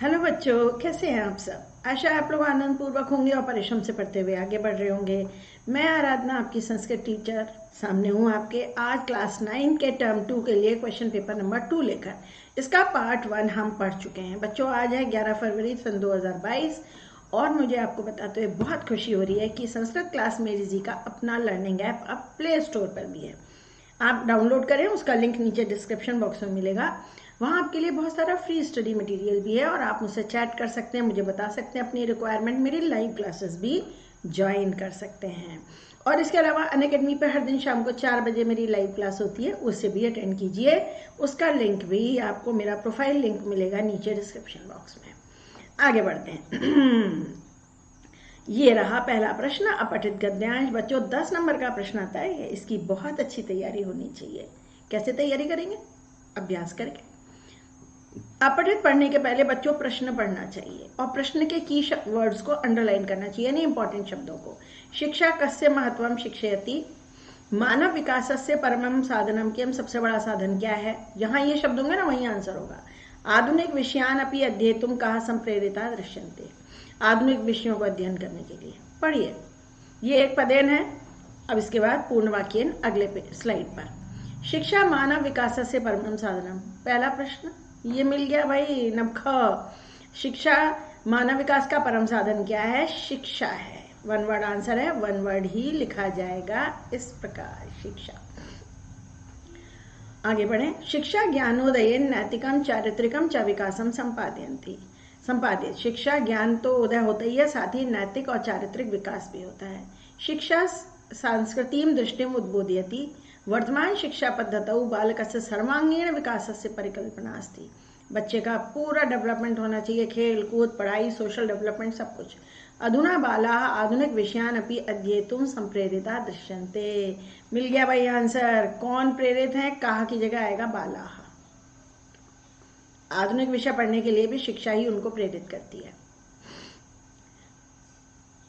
Hello बच्चों, कैसे हैं आप सब। आशा है आप लोग आनंद पूर्वक होंगे और परिश्रम से पढ़ते हुए आगे बढ़ रहे होंगे। मैं आराधना, आपकी संस्कृत टीचर, सामने हूँ आपके आज क्लास 9 के टर्म 2 के लिए क्वेश्चन पेपर नंबर 2 लेकर। इसका पार्ट 1 हम पढ़ चुके हैं बच्चों। आज है 11 फरवरी सन 2022 और मुझे आपको बताते हुए बहुत खुशी हो रही है कि संस्कृत क्लास मेरी जी का अपना लर्निंग ऐप अब प्ले स्टोर पर भी है। आप डाउनलोड करें, उसका लिंक नीचे डिस्क्रिप्शन बॉक्स में मिलेगा। वहाँ आपके लिए बहुत सारा फ्री स्टडी मटेरियल भी है और आप मुझसे चैट कर सकते हैं, मुझे बता सकते हैं अपनी रिक्वायरमेंट, मेरी लाइव क्लासेस भी ज्वाइन कर सकते हैं। और इसके अलावा अनअकैडमी पर हर दिन शाम को 4 बजे मेरी लाइव क्लास होती है, उससे भी अटेंड कीजिए। उसका लिंक भी आपको, मेरा प्रोफाइल लिंक मिलेगा नीचे डिस्क्रिप्शन बॉक्स में। आगे बढ़ते हैं। ये रहा पहला प्रश्न, अपठित गद्यांश। बच्चों 10 नंबर का प्रश्न आता है, इसकी बहुत अच्छी तैयारी होनी चाहिए। कैसे तैयारी करेंगे? अभ्यास करके। अपठित पढ़ने के पहले बच्चों प्रश्न पढ़ना चाहिए और प्रश्न के की वर्ड्स को अंडरलाइन करना चाहिए, यानी इंपॉर्टेंट शब्दों को। शिक्षा कस्य महत्वम शिक्षयति, मानव विकासस्य परमम साधनम, कि हम सबसे बड़ा साधन क्या है। जहां ये शब्द होंगे ना वहीं आंसर होगा। आधुनिक विषयान अपि अध्येतुम कहा संप्रेरिता दृश्यन्ते, आधुनिक विषयों को अध्ययन करने के लिए। पढ़िए, ये एक पदेन है। अब इसके बाद पूर्ण वाक्यन अगले स्लाइड पर। शिक्षा मानव विकास से परमम साधनम, पहला प्रश्न ये मिल गया भाई। नमख, शिक्षा मानव विकास का परम साधन क्या है? शिक्षा है। वन वर्ड आंसर है, वन वर्ड ही लिखा जाएगा इस प्रकार, शिक्षा। आगे बढ़े। शिक्षा ज्ञानोदयन नैतिकम चारित्रिकम च विकासम संपादयन्ति, संपादित। शिक्षा ज्ञान तो उदय होता ही है, साथ ही नैतिक और चारित्रिक विकास भी होता है। शिक्षा सांस्कृतिक दृष्टिम उद्बोधयति, वर्तमान शिक्षा पद्धतौ बालकस्य सर्वांगीण विकासस्य परिकल्पना अस्ति। बच्चे का पूरा डेवलपमेंट होना चाहिए, खेल कूद पढ़ाई सोशल डेवलपमेंट सब कुछ। अधुना बालाः आधुनिक विषयान अपि अध्येतुं संप्रेरिता दृश्यन्ते, मिल गया भाई आंसर। कौन प्रेरित है? कहा की जगह आएगा बालाः। आधुनिक विषय पढ़ने के लिए भी शिक्षा ही उनको प्रेरित करती है।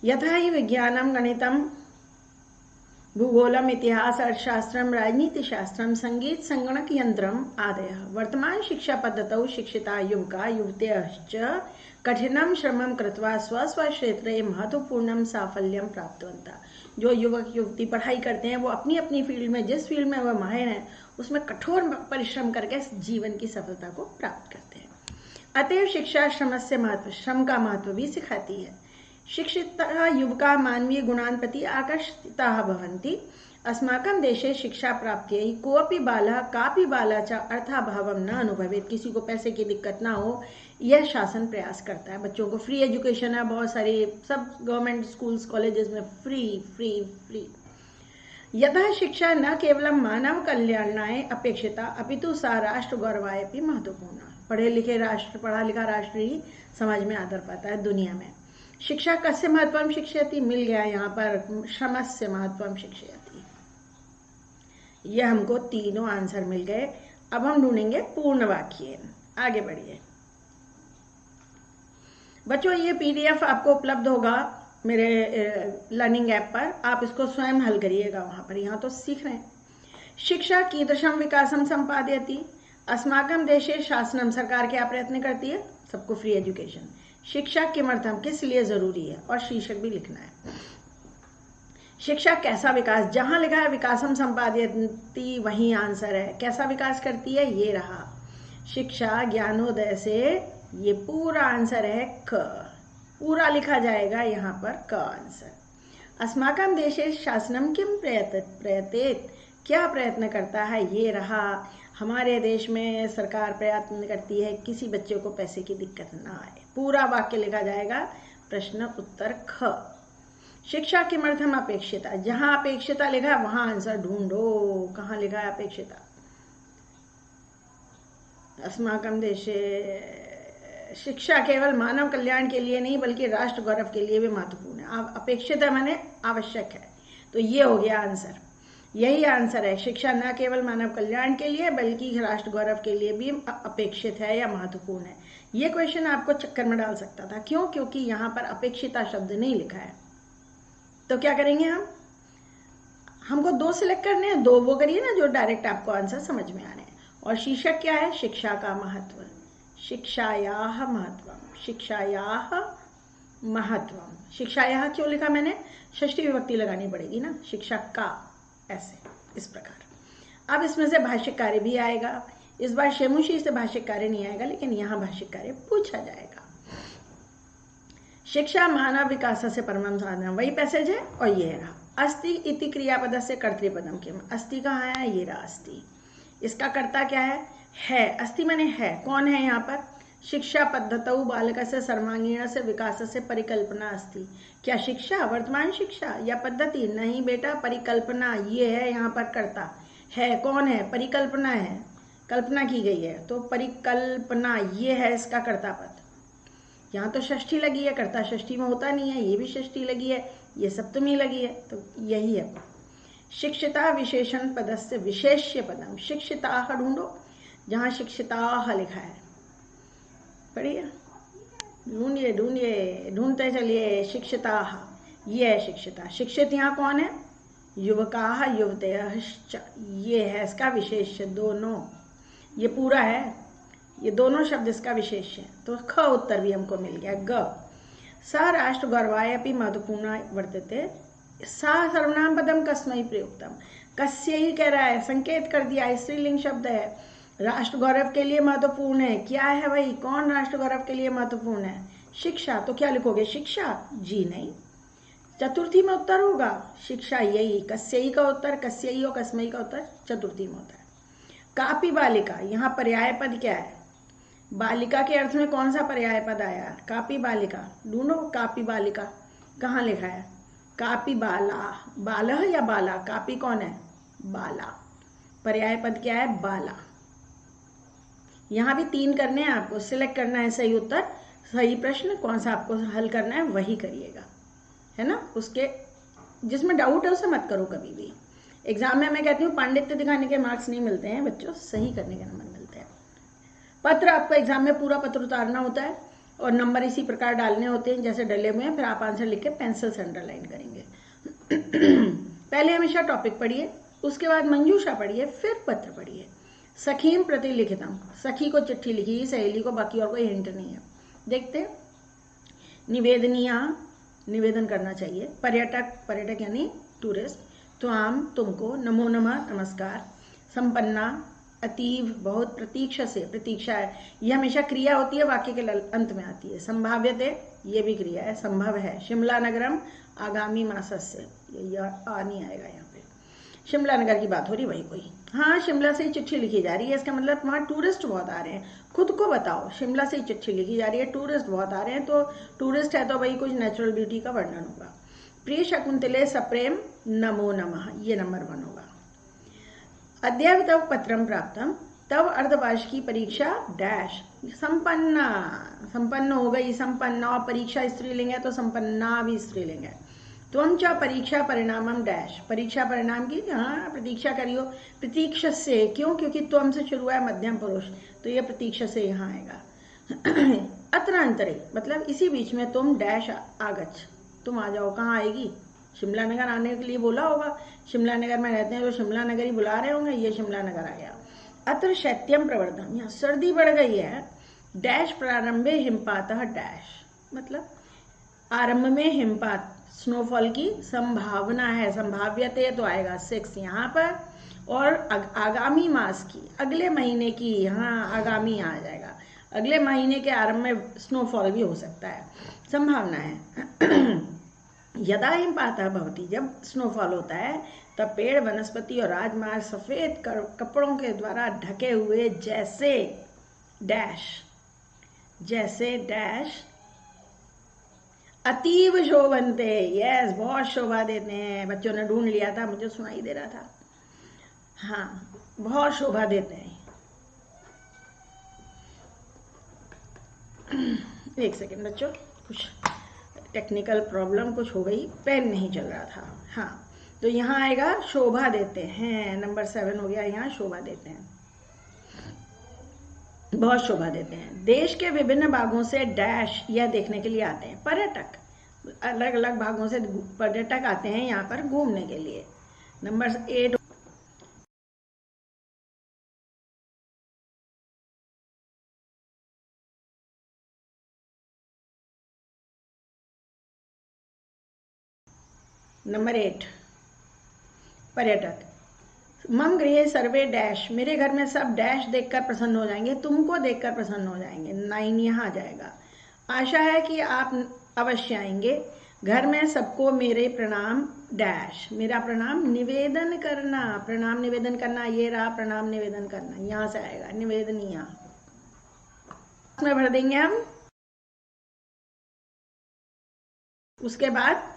यथा ही विज्ञानम गणितम भूगोलम इतिहास अर्थशास्त्रम राजनीतिशास्त्रम संगीत संगणक यंत्रम आदयः वर्तमान शिक्षा पद्धतौ शिक्षिता युवका युवत्यश्च कठिनम श्रमम कृत्वा स्वस्वक्षेत्रे महत्वपूर्णम साफल्यम प्राप्तवन्तः। जो युवक युवती पढ़ाई करते हैं वो अपनी अपनी फील्ड में, जिस फील्ड में वह माहिर हैं, उसमें कठोर परिश्रम करके जीवन की सफलता को प्राप्त करते हैं। अतएव शिक्षा श्रमस्य महत्व, श्रम का महत्व भी सिखाती है। शिक्षिताः युवकाः मानवीय गुणान् प्रति आकर्षिताः भवन्ति। अस्माकं देशे शिक्षा प्राप्त्यै कोऽपि बालः कापि बाला च अर्थाभावं न अनुभवेत्, किसी को पैसे की दिक्कत ना हो, यह शासन प्रयास करता है। बच्चों को फ्री एजुकेशन है, बहुत सारी सब गवर्नमेंट स्कूल्स कॉलेजेस में फ्री फ्री फ्री। यतः शिक्षा न केवलं मानव कल्याणाय अपेक्षिता अपितु सा राष्ट्र गौरवाय अपि महत्वपूर्णा। पढ़े लिखे राष्ट्र, पढ़ा लिखा राष्ट्र ही समाज में आदर पाता है दुनिया में। शिक्षा कस्य महत्वम शिक्षयति, मिल गया यहाँ पर श्रमस्य महत्वम शिक्षयति। यह हमको तीनों आंसर मिल गए। अब हम ढूंढेंगे पूर्ण वाक्य। आगे बढ़िए बच्चों, ये पीडीएफ आपको उपलब्ध होगा मेरे लर्निंग ऐप पर। आप इसको स्वयं हल करिएगा वहां पर। यहाँ तो सीख रहे हैं। शिक्षा कीदृशम विकासम संपादयति, अस्माकं देशे शासनम, सरकार क्या प्रयत्न करती है? सबको फ्री एजुकेशन। शिक्षा किमर्थम, किस लिए जरूरी है, और शीर्षक भी लिखना है। शिक्षा कैसा विकास, जहां लिखा है विकासम संपादयति वहीं आंसर है। कैसा विकास करती है? ये रहा। शिक्षा ज्ञानोदय से, ये पूरा आंसर है क, पूरा लिखा जाएगा यहाँ पर क आंसर। अस्माकं देशे शासनम किम प्रयतेत, क्या प्रयत्न करता है? ये रहा। हमारे देश में सरकार प्रयत्न करती है किसी बच्चे को पैसे की दिक्कत ना आए। पूरा वाक्य लिखा जाएगा, प्रश्न उत्तर ख। शिक्षा किमर्थम अपेक्षिता, जहां अपेक्षिता लिखा है वहां आंसर ढूंढो। कहाँ लिखा है अपेक्षिता? अस्माकं देशे शिक्षा केवल मानव कल्याण के लिए नहीं बल्कि राष्ट्र गौरव के लिए भी महत्वपूर्ण है। अपेक्षित है माने आवश्यक है, तो ये हो गया आंसर। यही आंसर है। शिक्षा न केवल मानव कल्याण के लिए बल्कि राष्ट्र गौरव के लिए भी अपेक्षित है या महत्वपूर्ण है। ये क्वेश्चन आपको चक्कर में डाल सकता था। क्यों? क्योंकि यहाँ पर अपेक्षिता शब्द नहीं लिखा है। तो क्या करेंगे हम? हमको 2 सिलेक्ट करने हैं, 2 वो करिए ना जो डायरेक्ट आपको आंसर समझ में आ रहे हैं। और शीर्षक क्या है? शिक्षा का महत्व। शिक्षायाः महत्वम, शिक्षायाः महत्वम। शिक्षायाः क्यों लिखा मैंने? षष्ठी विभक्ति लगानी पड़ेगी ना, शिक्षा का, ऐसे इस प्रकार। अब इसमें से भाष्य कार्य भी आएगा। इस बार शेमुशी से भाष्य कार्य नहीं आएगा, लेकिन यहाँ भाष्य कार्य पूछा जाएगा। शिक्षा मानव विकास से परमम साधन, वही पैसेज है। और ये रहा अस्ति इति क्रियापद से कर्तृपदम किम। अस्ति कहाँ है? ये रहा अस्ति। इसका कर्ता क्या है? अस्ति माने है। कौन है यहाँ पर? शिक्षा पद्धतौ बालक से सर्वांगीण से विकास से परिकल्पना अस्ति। क्या शिक्षा? वर्तमान शिक्षा या पद्धति? नहीं बेटा, परिकल्पना। ये है यहाँ पर कर्ता है। कौन है? परिकल्पना है, कल्पना की गई है, तो परिकल्पना ये है इसका कर्ता पद। यहाँ तो षष्ठी लगी है, कर्ता षष्ठी में होता नहीं है, ये भी षष्ठी लगी है, ये सप्तमी लगी है, तो यही है। शिक्षिता विशेषण पदस्य विशेष्य पदम। शिक्षिता ढूंढो, जहाँ शिक्षिता लिखा है, पढ़िए, ढूंढिए ढूंढिए, ढूंढते चलिए। शिक्षिता, ये है शिक्षिता। शिक्षित यहाँ कौन है? युवका युवतयश्च, ये है इसका विशेष्य। दोनों, ये पूरा है, ये दोनों शब्द इसका विशेष है। तो ख उत्तर भी हमको मिल गया। ग स राष्ट्र गौरवाय अपि महत्वपूर्ण वर्तते। सा सर्वनाम पदम कस्मै प्रयुक्तम। कस्य ही कह रहा है, संकेत कर दिया, स्त्रीलिंग शब्द है, राष्ट्र गौरव के लिए महत्वपूर्ण है। क्या है भाई? कौन राष्ट्र गौरव के लिए महत्वपूर्ण है? शिक्षा। तो क्या लिखोगे? शिक्षा? जी नहीं, चतुर्थी में उत्तर होगा शिक्षा। यही कस्य ही का उत्तर, कस्य ही और कस्मै का उत्तर चतुर्थी में होता है। कापी बालिका, यहाँ पर्याय पद क्या है? बालिका के अर्थ में कौन सा पर्याय पद आया? कापी बालिका। ढूंढो, कापी बालिका कहाँ लिखा है? कापी बाला, बालह या बाला? कापी कौन है? बाला। पर्याय पद क्या है? बाला। यहाँ भी 3 करने हैं आपको, सिलेक्ट करना है सही उत्तर, सही प्रश्न कौन सा आपको हल करना है वही करिएगा, है ना। उसके जिसमें डाउट है उसे मत करो कभी भी। एग्जाम में मैं कहती हूँ पांडित्य दिखाने के मार्क्स नहीं मिलते हैं बच्चों, सही करने के नंबर मिलते हैं। पत्र आपको एग्जाम में पूरा पत्र उतारना होता है और नंबर इसी प्रकार डालने होते हैं जैसे डले हुए हैं, फिर आप आंसर लिख के पेंसिल से अंडरलाइन करेंगे। पहले हमेशा टॉपिक पढ़िए, उसके बाद मंजूषा पढ़िए, फिर पत्र पढ़िए। सखीम प्रति लिखितम, सखी को चिट्ठी लिखी, सहेली को, बाकी और कोई हिंट नहीं है। देखते हैं। निवेदनीय, निवेदन करना चाहिए। पर्यटक, पर्यटक यानी टूरिस्ट। त्वाम, तुमको। नमो नमः, नमस्कार। संपन्ना, अतीव, बहुत। प्रतीक्षा से, प्रतीक्षा है, ये हमेशा क्रिया होती है, वाक्य के अंत में आती है। संभाव्यते, ये भी क्रिया है, संभव है। शिमला नगरम, आगामी मासस्य, ये आ नहीं आएगा यहाँ पे। शिमला नगर की बात हो रही, वही कोई। हाँ, शिमला से ही चिट्ठी लिखी जा रही है, इसका मतलब वहाँ टूरिस्ट बहुत आ रहे हैं। खुद को बताओ, शिमला से ही चिट्ठी लिखी जा रही है, टूरिस्ट बहुत आ रहे हैं, तो टूरिस्ट है तो भाई कुछ नेचुरल ब्यूटी का वर्णन होगा। प्रिय शकुंतले सप्रेम नमो नमः, ये नंबर 1 होगा। अद्य तव पत्रम प्राप्तम, तव अर्धवार्षिकी परीक्षा डैश संपन्ना, संपन्न हो गई, संपन्ना। परीक्षा स्त्रीलिंग है तो संपन्ना भी स्त्रीलिंग है। त्वं च परीक्षा परिणामम डैश, परीक्षा परिणाम की हाँ प्रतीक्षा करियो। प्रतीक्षा से, क्यों? क्योंकि त्वं से शुरू है, मध्यम पुरुष, तो ये प्रतीक्षा से यहाँ आएगा। अत्र अंतरे, मतलब इसी बीच में, तुम डैश आगच्छ, तुम आ जाओ। कहाँ आएगी? शिमला नगर आने के लिए बोला होगा, शिमला नगर में रहते हैं तो शिमला नगर ही बुला रहे होंगे, ये शिमला नगर आ गया। अत्र शैत्यम प्रवर्धम, यहाँ सर्दी बढ़ गई है। डैश प्रारंभे हिमपातः डैश, मतलब आरंभ में हिमपात, स्नोफॉल की संभावना है। संभाव्यते तो आएगा 6 यहाँ पर, और आगामी मास की, अगले महीने की, यहाँ आगामी आ जाएगा। अगले महीने के आरंभ में स्नोफॉल भी हो सकता है, संभावना है। यदा हिमपातः भवति, जब स्नोफॉल होता है तब पेड़, वनस्पति और राजमार्ग सफेद कपड़ों के द्वारा ढके हुए जैसे डैश, जैसे डैश अतीव शोभनते, यस, बहुत शोभा देते हैं। बच्चों ने ढूंढ लिया था, मुझे सुनाई दे रहा था। हाँ, बहुत शोभा देते हैं। एक सेकेंड बच्चों, कुछ टेक्निकल प्रॉब्लम कुछ हो गई, पेन नहीं चल रहा था। हाँ, तो यहाँ आएगा शोभा देते हैं, नंबर 7 हो गया। यहाँ शोभा देते हैं, बहुत शोभा देते हैं। देश के विभिन्न भागों से डैश यह देखने के लिए आते हैं। पर्यटक, अलग अलग भागों से पर्यटक आते हैं यहाँ पर घूमने के लिए। नंबर 8 नंबर 8 पर्यटक। मम गृहे सर्वे डैश, मेरे घर में सब डैश देखकर प्रसन्न हो जाएंगे, तुमको देखकर प्रसन्न हो जाएंगे। 9 यहाँ आ जाएगा। आशा है कि आप अवश्य आएंगे। घर में सबको मेरे प्रणाम डैश, मेरा प्रणाम निवेदन करना। प्रणाम निवेदन करना, ये रहा प्रणाम निवेदन करना, यहाँ से आएगा निवेदनीय, इसमें भर देंगे हम। उसके बाद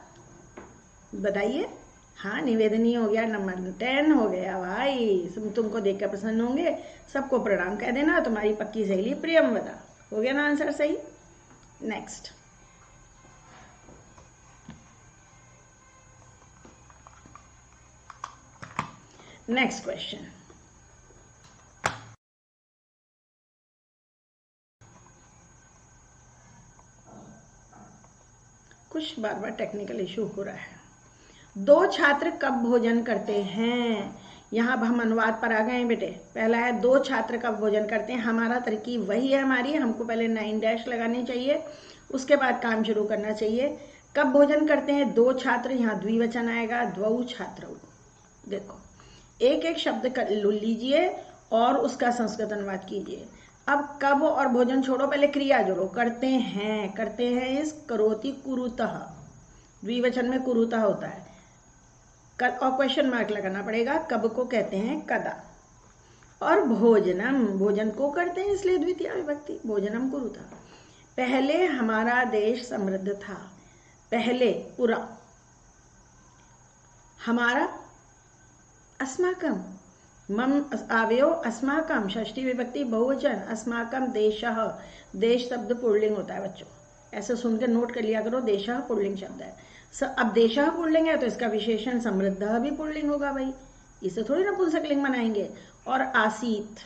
बताइए। हाँ, निवेदनीय हो गया, नंबर 10 हो गया भाई। तुमको देखकर प्रसन्न होंगे, सबको प्रणाम कह देना, तुम्हारी पक्की सहेली प्रियंवदा। हो गया ना आंसर सही। Next, next question. कुछ बार बार टेक्निकल इशू हो रहा है। 2 छात्र कब भोजन करते हैं? यहाँ हम अनुवाद पर आ गए हैं बेटे। पहला है 2 छात्र कब भोजन करते हैं। हमारा तरकीब वही है हमारी, हमको पहले 9 डैश लगानी चाहिए, उसके बाद काम शुरू करना चाहिए। कब भोजन करते हैं 2 छात्र, यहाँ द्विवचन आएगा, द्वौ छात्रौ। देखो, एक एक शब्द कर लीजिए और उसका संस्कृत अनुवाद कीजिए। अब कब और भोजन छोड़ो, पहले क्रिया जोड़ो। करते हैं, करते हैं इस करोति कुरुतः, द्विवचन में कुरुतः होता है, और क्वेश्चन मार्क लगाना पड़ेगा। कब को कहते हैं कदा, और भोजनम, भोजन को करते हैं इसलिए द्वितीय विभक्ति, भोजनम कुरुतः। पहले हमारा देश समृद्ध था, पहले पुरा, हमारा अस्माकम, मम आवयो अस्माकम, षष्ठी विभक्ति बहुवचन, अस्माकम देशः, देश शब्द पुल्लिंग होता है बच्चों, ऐसे सुनकर नोट कर लिया करो। देशः पुल्लिंग शब्द है। अब देशः पुल्लिंग है तो इसका विशेषण समृद्ध भी पुल्लिंग होगा भाई, इसे थोड़ी ना पुंसकलिंग बनाएंगे। और आसीत,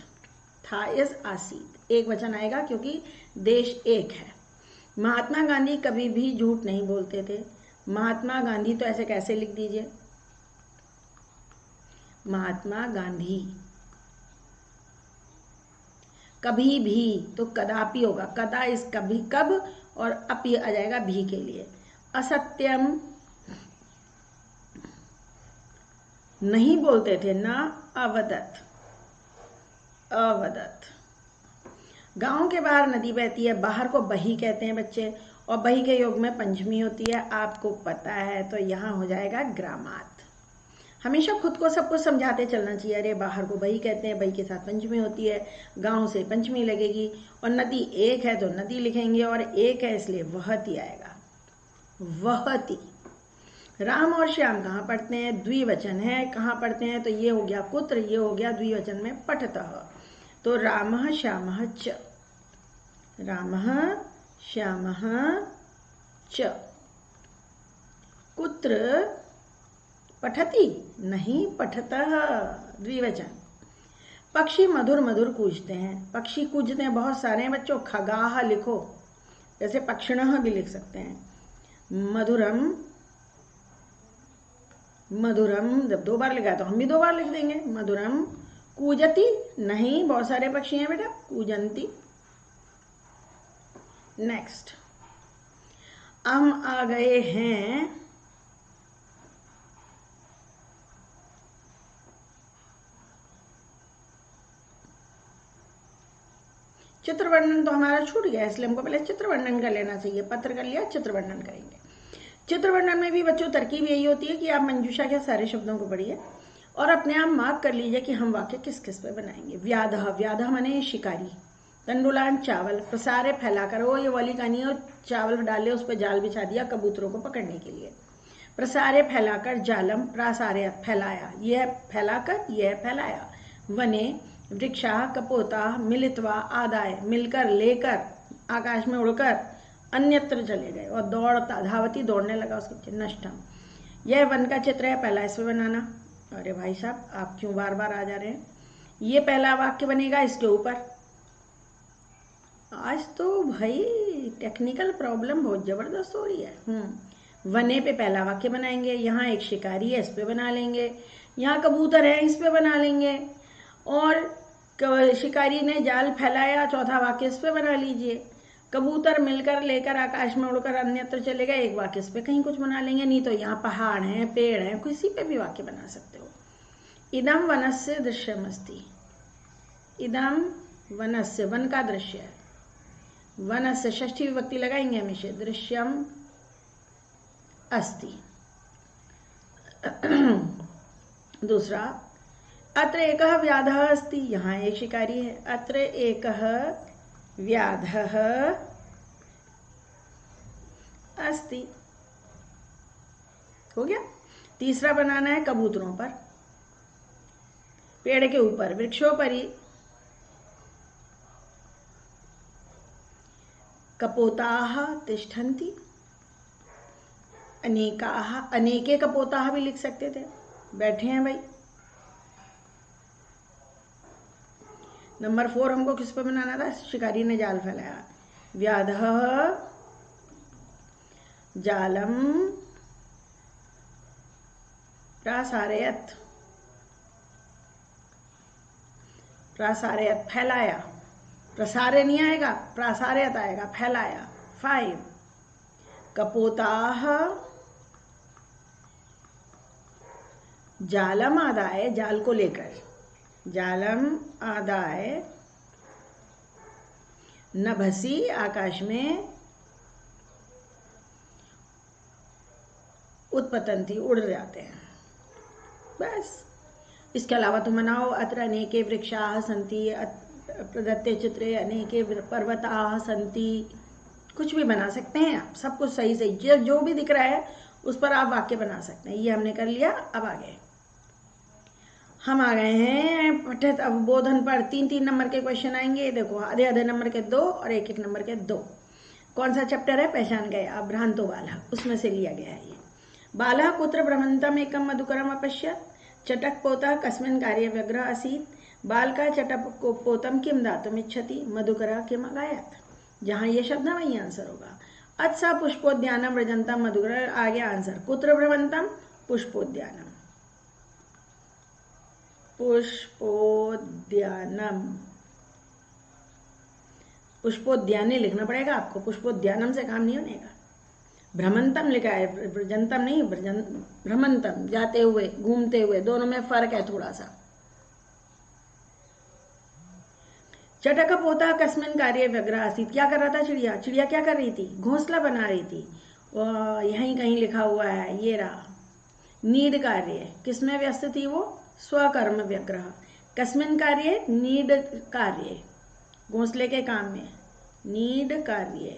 था इज आसीत, एक वचन आएगा क्योंकि देश एक है। महात्मा गांधी कभी भी झूठ नहीं बोलते थे। महात्मा गांधी तो ऐसे कैसे लिख दीजिए, महात्मा गांधी। कभी भी तो कदापि होगा, कदा इस कभी कब, और अपि आ जाएगा भी के लिए। असत्यम नहीं बोलते थे, ना अवदत, अवदत। गांव के बाहर नदी बहती है, बाहर को बही कहते हैं बच्चे, और बही के योग में पंचमी होती है, आपको पता है, तो यहाँ हो जाएगा ग्रामात। हमेशा खुद को सब कुछ समझाते चलना चाहिए। अरे बाहर को बही कहते हैं, बही के साथ पंचमी होती है, गांव से पंचमी लगेगी, और नदी एक है तो नदी लिखेंगे, और एक है इसलिए वहती आएगा, वहती। राम और श्याम कहाँ पढ़ते हैं, द्विवचन है, कहाँ पढ़ते हैं, तो ये हो गया पुत्र, ये हो गया द्विवचन में पठतः, तो रामः श्यामः च, रामः श्यामः च। कुत्र पठति, नहीं पठतः, द्विवचन। पक्षी मधुर मधुर कूजते हैं, पक्षी कूजते हैं बहुत सारे हैं बच्चों, खगाह लिखो, जैसे पक्षिणः भी लिख सकते हैं। मधुरम, मधुरम जब 2 बार लिखा तो हम भी 2 बार लिख देंगे, मधुरम। कूजती, नहीं बहुत सारे पक्षी हैं बेटा, कूजंती। नेक्स्ट, हम आ गए हैं चित्र वर्णन। तो हमारा छूट गया, इसलिए हमको पहले चित्र वर्णन कर लेना चाहिए। पत्र कर लिया, चित्र वर्णन करेंगे। चित्र वर्णन में भी बच्चों तरकीब यही होती है कि आप मंजूषा के सारे शब्दों को पढ़िए और अपने आप मार्क कर लीजिए कि हम वाक्य किस किस पे बनाएंगे। व्याधः, व्याधः माने शिकारी। तंडुलान, चावल। प्रसारे, फैलाकर, वो ये वाली कहानी है, चावल डाले उस पर जाल बिछा दिया कबूतरों को पकड़ने के लिए। प्रसारे फैलाकर, जालम, प्रासारे फैलाया, यह फैलाकर, यह फैलाया। वने, वृक्षा, कपोता, मिलित्वा, आदाय, मिलकर, लेकर, आकाश में उड़कर, अन्यत्र चले गए। और दौड़ता, धावती, दौड़ने लगा उसके पीछे। नष्टम, यह वन का चित्र है, पहला इसमें बनाना। अरे भाई साहब आप क्यों बार बार आ जा रहे हैं, ये पहला वाक्य बनेगा इसके ऊपर। आज तो भाई टेक्निकल प्रॉब्लम बहुत जबरदस्त हो रही है। वने पे पहला वाक्य बनाएंगे, यहाँ एक शिकारी है इस पे बना लेंगे, यहाँ कबूतर है इस पे बना लेंगे, और शिकारी ने जाल फैलाया, चौथा वाक्य इस पे बना लीजिए। कबूतर मिलकर लेकर आकाश में उड़कर अन्यत्र चले गए, एक वाक्य इस पे कहीं कुछ बना लेंगे, नहीं तो यहाँ पहाड़ हैं, पेड़ हैं, किसी पे भी वाक्य बना सकते हो। इदम वनस्य दृश्यमस्ति, इदम वनस्य, वन का दृश्य है, वनस्य षष्ठी विभक्ति लगाएंगे हमेशा, दृश्यम अस्ति। दूसरा, अत्र एकः व्याधः अस्ति, यहाँ एक शिकारी है, अत्र एकः व्याधः अस्ति, हो गया। तीसरा बनाना है कबूतरों पर, पेड़ के ऊपर, वृक्षोपरि कपोताः तिष्ठन्ति, अनेकाः, अनेके कपोताः भी लिख सकते थे, बैठे हैं भाई। नंबर 4 हमको किस पे बनाना था, शिकारी ने जाल फैलाया, व्याधः जालम प्रासारयत, प्रासारयत फैलाया, प्रसारे नहीं आएगा, प्रासारयत आएगा, फैलाया। 5 कपोताः जालम आदाय, जाल को लेकर, जालम आदाय नभसी, आकाश में, उत्पतंती, उड़ जाते हैं, बस। इसके अलावा तुम बनाओ, अत्र अनेके वृक्षाः सन्ति, प्रदत्ते चित्रे अनेके पर्वताः सन्ति, कुछ भी बना सकते हैं आप, सब कुछ सही सही जो भी दिख रहा है उस पर आप वाक्य बना सकते हैं। ये हमने कर लिया। अब आगे हम आ गए हैं पठित अवबोधन पर। 3-3 नंबर के क्वेश्चन आएंगे। देखो, आधे आधे नंबर के 2 और 1-1 नंबर के 2। कौन सा चैप्टर है, पहचान गए आप, भ्रांतो बालः, उसमें से लिया गया है ये। बालः कुत्र भ्रमन्तम् एकं मधुकरम् अपश्यत्, चटकपोतः कस्मिन् कार्ये व्यग्रः आसीत्, बालकः चटकपोतं किं दातुमिच्छति, मधुकरः किम् अगायत्। जहाँ ये शब्द है वही आंसर होगा। अत्सा पुष्पोद्यानम व्रजन्तम् मधुकर, आगे आंसर, कुत्र भ्रमन्तम्, पुष्पोद्यानम, पुष्पोद्यानम, पुष्पोद्याने लिखना पड़ेगा आपको, पुष्पोद्यानम से काम नहीं होने का। भ्रमंतम लिखा है, व्रजंतम नहीं, भ्रमंतम, जाते हुए, घूमते हुए, दोनों में फर्क है थोड़ा सा। चटकपोतः कस्मिन् कार्ये व्यग्रः आसीत्, क्या कर रहा था चिड़िया, चिड़िया क्या कर रही थी, घोंसला बना रही थी। यहीं कहीं लिखा हुआ है, ये रहा, नीड कार्य, किसमें व्यस्त थी वो, स्वकर्म व्यग्रह, कस्मिन् कार्ये, नीड कार्य, घोंसले के काम में, नीड कार्य।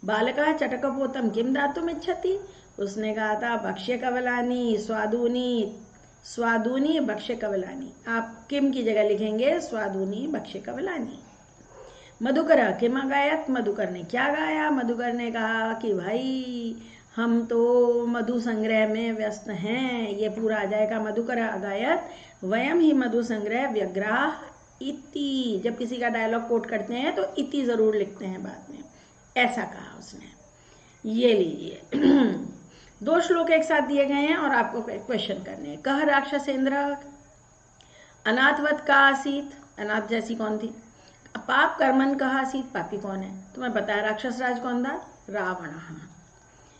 बालकः चटकपोतं किं दातुमिच्छति, उसने कहा था भक्ष्य कवलानी स्वादूनी, स्वादूनी भक्ष्य कवलानी, आप किम की जगह लिखेंगे स्वादूनी भक्ष्य कवलानी। मधुकर किम अगायत, मधुकर ने क्या गाया, मधुकर ने कहा कि भाई हम तो मधु संग्रह में व्यस्त हैं, ये पूरा आ जाएगा। मधुकर अगायत वयम ही मधु संग्रह व्यग्राह इति, जब किसी का डायलॉग कोट करते हैं तो इति जरूर लिखते हैं बाद में, ऐसा कहा उसने। ये लीजिए 2 श्लोक एक साथ दिए गए हैं और आपको क्वेश्चन करने हैं। कह राक्षसेंद्र अनाथवत का आसीत, अनाथ जैसी कौन थी, पाप कर्मन कहा आसीत, पापी कौन है, तुम्हें पता है राक्षस राज कौन था, रावण।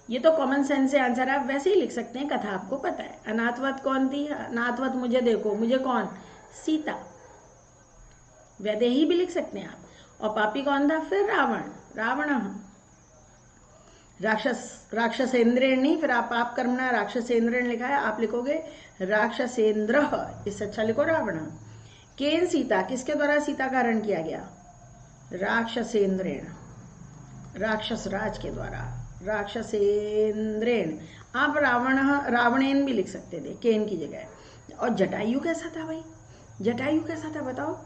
ये तो कॉमन सेंस से आंसर आप वैसे ही लिख सकते हैं, कथा आपको पता है। अनाथवत कौन थी, अनाथवत मुझे देखो, मुझे कौन, सीता, वैदेही भी लिख सकते हैं आप। और पापी कौन था, फिर रावण, रावण। राक्षसेंद्रेण नहीं, फिर आप पाप कर्मणा राक्षसेंद्रेण लिखा है, आप लिखोगे राक्षसेंद्र, इससे अच्छा लिखो रावण। केन सीता, किसके द्वारा सीता का हरण किया गया, राक्षसेंद्रेण, राक्षस राज के द्वारा, राक्षसेंद्रेण। आप रावणेन भी लिख सकते थे केन की जगह। और जटायु कैसा था भाई, जटायु कैसा था बताओ,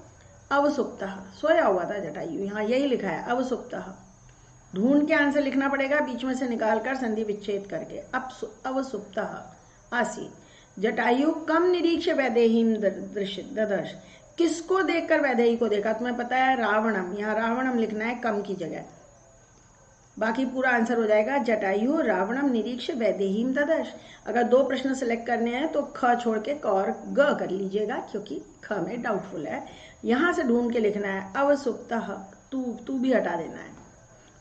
अवसुप्तः, सोया हुआ था जटायु, यहाँ यही लिखा है अवसुप्तः। ढूंढ के आंसर लिखना पड़ेगा, बीच में से निकालकर संधि विच्छेद करके। अवसुप्तः आसीत। जटायु कम निरीक्ष वैदेहीम ददर्श, किसको देखकर वैदेही को देखा, तुम्हें पता है रावणम, यहाँ रावणम लिखना है कम की जगह, बाकी पूरा आंसर हो जाएगा जटायु रावणम निरीक्ष वैदेहीम ददर्श। अगर 2 प्रश्न सेलेक्ट करने हैं तो ख छोड़ के क और ग कर लीजिएगा, क्योंकि ख में डाउटफुल है, यहाँ से ढूंढ के लिखना है अवसुप्तः, तू भी हटा देना है।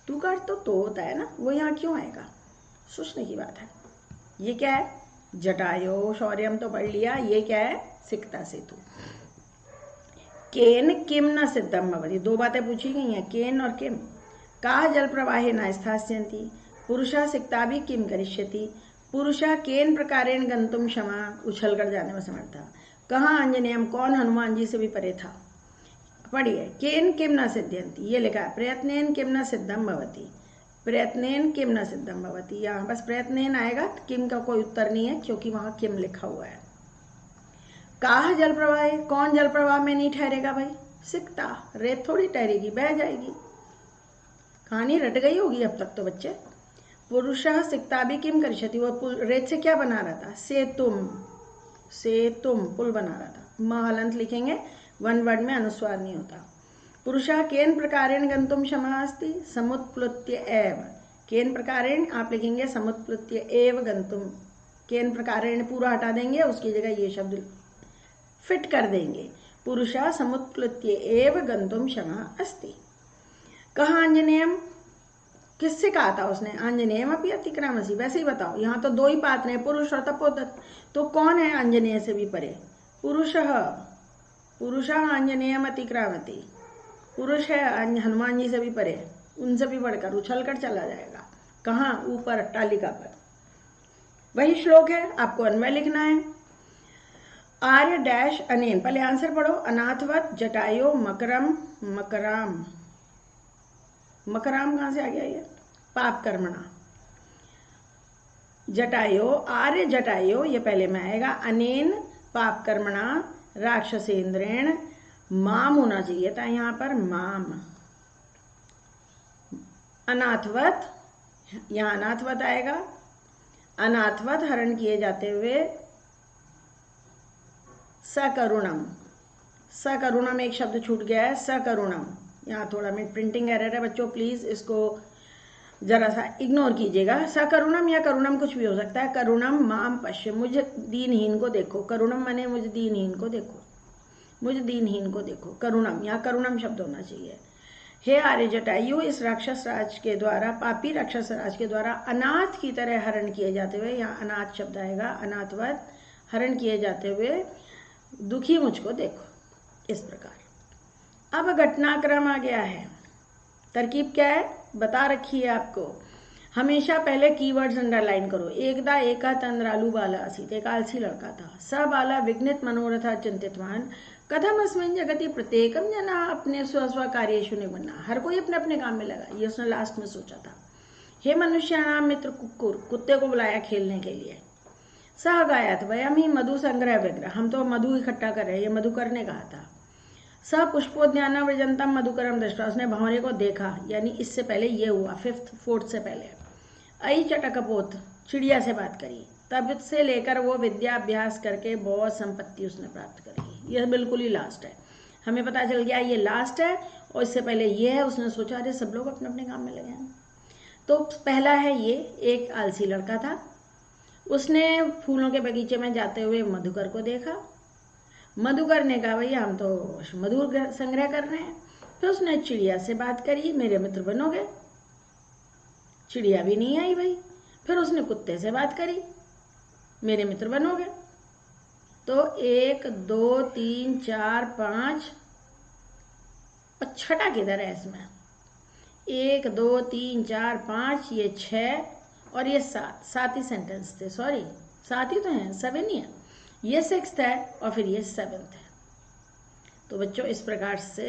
तू का अर्थ तो होता है ना, वो यहाँ क्यों आएगा, सोचने की बात है। ये क्या है, जटायो शौर्यम तो पढ़ लिया, ये क्या है, सिकता सेतु। केन किम न सिद्धम भवति, दो बातें पूछी गई हैं, केन और किम। का जल प्रवाहे न स्थास्यन्ति, पुरुषः सिक्ताभि किम करिष्यति, पुरुषः केन प्रकारेण गंतुम क्षमा, उछल कर जाने में समर्थ था। कहाँ आंजनेयम, कौन हनुमान जी से भी परे था। पढ़िए, केन किम न सिद्ध्यन्ति, ये लिखा है प्रयत्नेन किम न सिद्धम भवति, प्रयत्नेन किम न सिद्धम भवति, यहाँ बस प्रयत्नेन आएगा, किम का कोई उत्तर नहीं है क्योंकि वहाँ किम लिखा हुआ है। काह जल प्रवाह, कौन जल प्रवाह में नहीं ठहरेगा भाई, सिकता, रेत थोड़ी ठहरेगी, बह जाएगी। कहानी रट गई होगी अब तक तो बच्चे। पुरुषः सिकता भी किम करिष्यति, वो रेत से क्या बना रहा था, सेतुम पुल बना रहा था। म हलंत लिखेंगे, वन वर्ड में अनुस्वार नहीं होता। पुरुषः केन प्रकारेण गंतुम क्षमा अस्ति, समुत्प्लुत्य एव, केन प्रकारेण आप लिखेंगे समुत्प्लुत्य एव गंतुम, केन प्रकारेण पूरा हटा देंगे, उसकी जगह ये शब्द फिट कर देंगे, पुरुषः समुत्प्लुत्य एव गंतुम क्षमा अस्ति। कहा आंजनेयम, किससे कहा था उसने, आंजनेयम अपि अतिक्रामसि, वैसे ही बताओ, यहाँ तो दो ही पात्र हैं, पुरुष और तपोदत्त, तो कौन है आंजनेय से भी परे, पुरुषः आंजनेयम अतिक्रामति, पुरुष है हनुमान जी से भी परे, उनसे भी बढ़कर उछल कर चला जाएगा। कहाँ, ऊपर अट्टालिका पर। वही श्लोक है, आपको अन्वय लिखना है। आर्य डैश अनेन, पहले आंसर पढ़ो, अनाथवत जटायो मकरम, मकराम कहाँ से आ गया ये, पाप कर्मणा, जटायो, आर्य जटायो ये पहले में आएगा, अनेन पाप कर्मणा राक्षसेंद्रेण, माम होना चाहिए था यहाँ पर, माम। अनाथवत, यहाँ अनाथवत आएगा, अनाथवत हरण किए जाते हुए, सकरुणम, सकरुणम एक शब्द छूट गया है, सकरुणम, यहाँ थोड़ा में प्रिंटिंग एरर है बच्चों, प्लीज इसको जरा सा इग्नोर कीजिएगा। सकरुणम या करुणम कुछ भी हो सकता है। करुणम माम पश्य, मुझे दीनहीन को देखो, करुणम माने मुझे दीनहीन को देखो, मुझे दीनहीन को देखो, करुणम, यहाँ करुणम शब्द होना चाहिए। हे आर्य जटायु, इस राक्षस राज के द्वारा, पापी राक्षस राज के द्वारा अनाथ की तरह हरण किए जाते हुए, यहाँ अनाथ शब्द आएगा, अनाथवत हरण किए जाते हुए दुखी मुझको देखो, इस प्रकार। अब घटनाक्रम आ गया है, तरकीब क्या है बता रखी है आपको। हमेशा पहले कीवर्ड्स अंडरलाइन करो। एकदा एका तंद्रालु बाला आसीत्, एक आलसी लड़का था। स बाला विघ्नित मनोरथा चिंतितवान, कथम अस्मिन् जगति प्रत्येकम जना अपने स्व कार्येषु निपुणः, हर कोई अपने अपने काम में लगा, ये उसने लास्ट में सोचा था। हे मनुष्याणाम मित्र कुक्कुर, कुत्ते को बुलाया खेलने के लिए। सह गायत वयम ही मधु संग्रह विग्रह, हम तो मधु इकट्ठा कर रहे हैं, ये मधुकर ने कहा था। स पुष्पोद्यान वृजंतम मधुकरम दृष्टा, उसने भंवरे को देखा, यानी इससे पहले ये हुआ, फोर्थ से पहले। अई चटकपोत, चिड़िया से बात करी। तब से लेकर वो विद्या अभ्यास करके बहुत संपत्ति उसने प्राप्त करी। यह बिल्कुल ही लास्ट है, हमें पता चल गया ये लास्ट है, और इससे पहले ये है, उसने सोचा अरे सब लोग अपने अपने काम में लगे हैं। तो पहला है ये, एक आलसी लड़का था, उसने फूलों के बगीचे में जाते हुए मधुकर को देखा। मधुकर ने कहा भैया हम तो मधु संग्रह कर रहे हैं। फिर उसने चिड़िया से बात करी, मेरे मित्र बनोगे, चिड़िया भी नहीं आई भाई। फिर उसने कुत्ते से बात करी, मेरे मित्र बनोगे। तो 1 2 3 4 5, छठा किधर है इसमें, 1 2 3 4 5, ये 6 और ये 7 ही सेंटेंस थे, सॉरी 7 ही तो हैं, 7 ही है, ये 6th है और फिर ये 7th है। तो बच्चों इस प्रकार से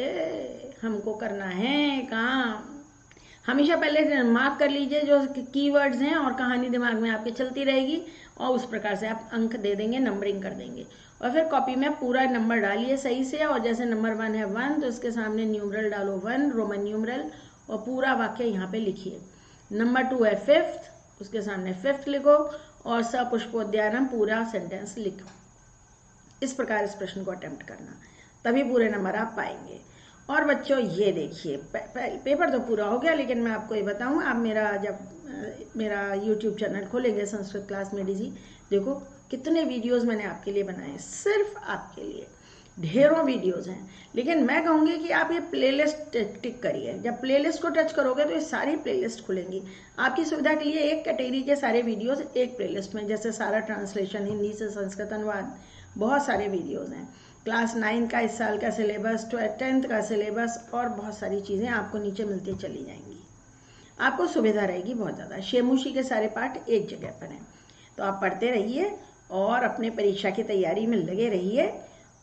हमको करना है काम। हमेशा पहले मार्क कर लीजिए जो कीवर्ड्स हैं, और कहानी दिमाग में आपके चलती रहेगी, और उस प्रकार से आप अंक दे देंगे, नंबरिंग कर देंगे। और फिर कॉपी में पूरा नंबर डालिए सही से, और जैसे नंबर 1 है 1, तो इसके सामने न्यूमरल डालो 1, रोमन न्यूमरल, और पूरा वाक्य यहाँ पे लिखिए। नंबर 2 है 5th, उसके सामने 5th लिखो, और सपुष्पोद्यानम पूरा सेंटेंस लिखो। इस प्रकार इस प्रश्न को अटेम्प्ट करना, तभी पूरे नंबर आप पाएंगे। और बच्चों ये देखिए, पेपर तो पूरा हो गया, लेकिन मैं आपको ये बताऊँ, आप मेरा YouTube चैनल खोलेंगे संस्कृत क्लास में डीजी, देखो कितने वीडियोस मैंने आपके लिए बनाए, सिर्फ आपके लिए। ढेरों वीडियोस हैं, लेकिन मैं कहूँगी कि आप ये प्लेलिस्ट टिक करिए। जब प्लेलिस्ट को टच करोगे तो ये सारी प्लेलिस्ट खुलेंगी आपकी सुविधा के लिए। एक कैटेगरी के सारे वीडियोस एक प्लेलिस्ट में, जैसे सारा ट्रांसलेशन, हिंदी से संस्कृत अनुवाद, बहुत सारे वीडियोस हैं। क्लास 9 का इस साल का सिलेबस, 10th का सिलेबस और बहुत सारी चीज़ें आपको नीचे मिलती चली जाएंगी। आपको सुविधा रहेगी बहुत ज़्यादा। शेमुशी के सारे पाठ एक जगह पर हैं, तो आप पढ़ते रहिए और अपने परीक्षा की तैयारी में लगे रहिए।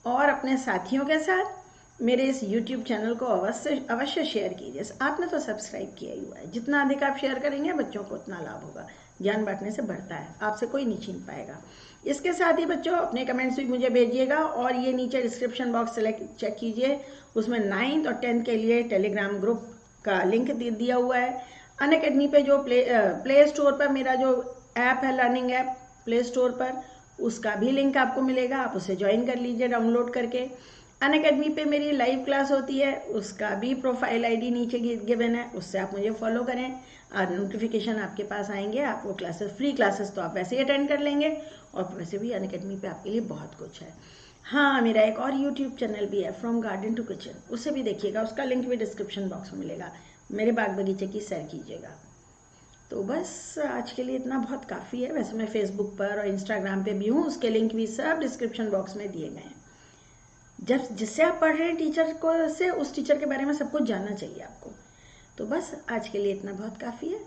और अपने साथियों के साथ मेरे इस YouTube चैनल को अवश्य शेयर कीजिए। आपने तो सब्सक्राइब किया ही हुआ है। जितना अधिक आप शेयर करेंगे बच्चों को उतना लाभ होगा। ज्ञान बांटने से बढ़ता है, आपसे कोई नहीं छीन पाएगा। इसके साथ ही बच्चों अपने कमेंट्स भी मुझे भेजिएगा, और ये नीचे डिस्क्रिप्शन बॉक्स चेक कीजिए, उसमें 9th और 10th के लिए टेलीग्राम ग्रुप का लिंक दिया हुआ है। अनअकैडमी पे जो प्ले स्टोर पर मेरा जो ऐप है, लर्निंग ऐप प्ले स्टोर पर, उसका भी लिंक आपको मिलेगा, आप उसे ज्वाइन कर लीजिए डाउनलोड करके। अनअकैडमी पे मेरी लाइव क्लास होती है, उसका भी प्रोफाइल आईडी नीचे गिवन है, उससे आप मुझे फॉलो करें और नोटिफिकेशन आपके पास आएंगे। आप वो क्लासेस, फ्री क्लासेस तो आप वैसे ही अटेंड कर लेंगे, और वैसे भी अनअकैडमी पे आपके लिए बहुत कुछ है। हाँ, मेरा एक और यूट्यूब चैनल भी है, फ्रॉम गार्डन टू किचन, उसे भी देखिएगा, उसका लिंक भी डिस्क्रिप्शन बॉक्स में मिलेगा। मेरे बाग बगीचे की सैर कीजिएगा। तो बस आज के लिए इतना बहुत काफ़ी है। वैसे मैं फेसबुक पर और इंस्टाग्राम पे भी हूँ, उसके लिंक भी सब डिस्क्रिप्शन बॉक्स में दिए गए हैं। जब जिससे आप पढ़ रहे हैं टीचर को, से उस टीचर के बारे में सब कुछ जानना चाहिए आपको। तो बस आज के लिए इतना बहुत काफ़ी है।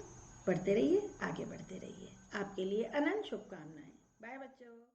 पढ़ते रहिए, आगे बढ़ते रहिए। आपके लिए अनंत शुभकामनाएं। बाय बच्चों।